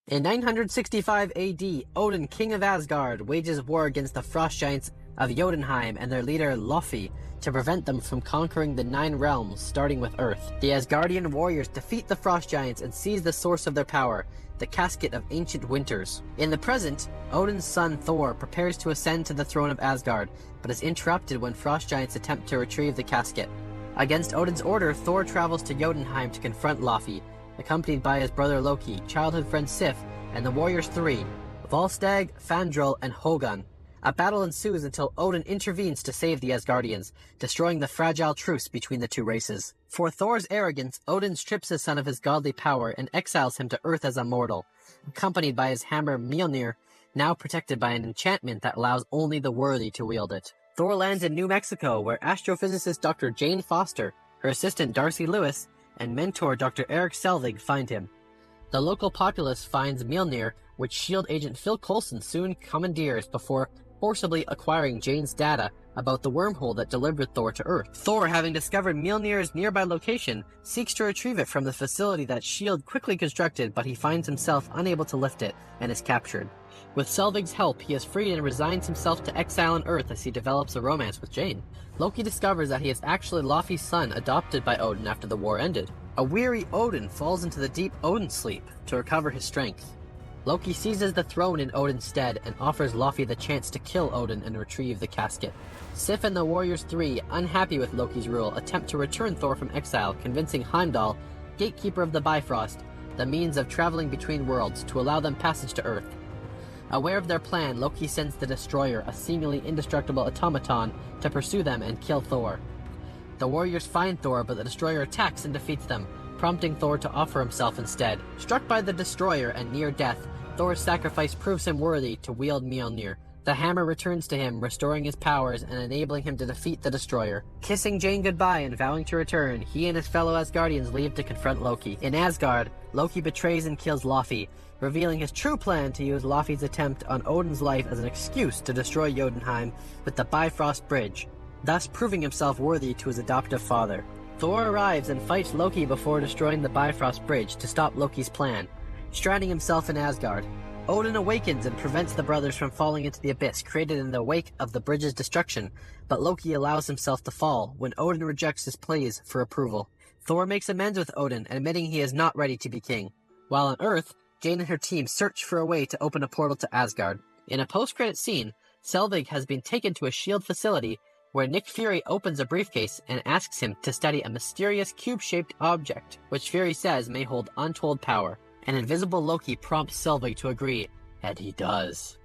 In 965 AD, Odin, king of Asgard, wages war against the Frost Giants of Jotunheim and their leader Laufey to prevent them from conquering the 9 realms, starting with Earth. The Asgardian warriors defeat the Frost Giants and seize the source of their power, the Casket of Ancient Winters. In the present, Odin's son Thor prepares to ascend to the throne of Asgard, but is interrupted when Frost Giants attempt to retrieve the casket. Against Odin's order, Thor travels to Jotunheim to confront Laufey, accompanied by his brother Loki, childhood friend Sif, and the warriors 3, Volstagg, Fandral, and Hogun. A battle ensues until Odin intervenes to save the Asgardians, destroying the fragile truce between the two races. For Thor's arrogance, Odin strips his son of his godly power and exiles him to Earth as a mortal, accompanied by his hammer Mjölnir, now protected by an enchantment that allows only the worthy to wield it. Thor lands in New Mexico, where astrophysicist Dr. Jane Foster, her assistant Darcy Lewis, and mentor Dr. Eric Selvig find him. The local populace finds Mjölnir, which S.H.I.E.L.D. agent Phil Coulson soon commandeers before forcibly acquiring Jane's data about the wormhole that delivered Thor to Earth. Thor, having discovered Mjölnir's nearby location, seeks to retrieve it from the facility that S.H.I.E.L.D. quickly constructed, but he finds himself unable to lift it and is captured. With Selvig's help, he is freed and resigns himself to exile on Earth as he develops a romance with Jane. Loki discovers that he is actually Laufey's son, adopted by Odin after the war ended. A weary Odin falls into the deep Odin sleep to recover his strength. Loki seizes the throne in Odin's stead and offers Laufey the chance to kill Odin and retrieve the casket. Sif and the Warriors 3, unhappy with Loki's rule, attempt to return Thor from exile, convincing Heimdall, gatekeeper of the Bifrost, the means of traveling between worlds, to allow them passage to Earth. Aware of their plan, Loki sends the Destroyer, a seemingly indestructible automaton, to pursue them and kill Thor. The warriors find Thor, but the Destroyer attacks and defeats them, prompting Thor to offer himself instead. Struck by the Destroyer and near death, Thor's sacrifice proves him worthy to wield Mjölnir. The hammer returns to him, restoring his powers and enabling him to defeat the Destroyer. Kissing Jane goodbye and vowing to return, he and his fellow Asgardians leave to confront Loki. In Asgard, Loki betrays and kills Laufey, revealing his true plan to use Laufey's attempt on Odin's life as an excuse to destroy Jotunheim with the Bifrost Bridge, thus proving himself worthy to his adoptive father. Thor arrives and fights Loki before destroying the Bifrost Bridge to stop Loki's plan, stranding himself in Asgard. Odin awakens and prevents the brothers from falling into the abyss created in the wake of the bridge's destruction, but Loki allows himself to fall when Odin rejects his pleas for approval. Thor makes amends with Odin, admitting he is not ready to be king. While on Earth, Jane and her team search for a way to open a portal to Asgard. In a post-credit scene, Selvig has been taken to a S.H.I.E.L.D. facility where Nick Fury opens a briefcase and asks him to study a mysterious cube-shaped object, which Fury says may hold untold power. An invisible Loki prompts Selvig to agree, and he does.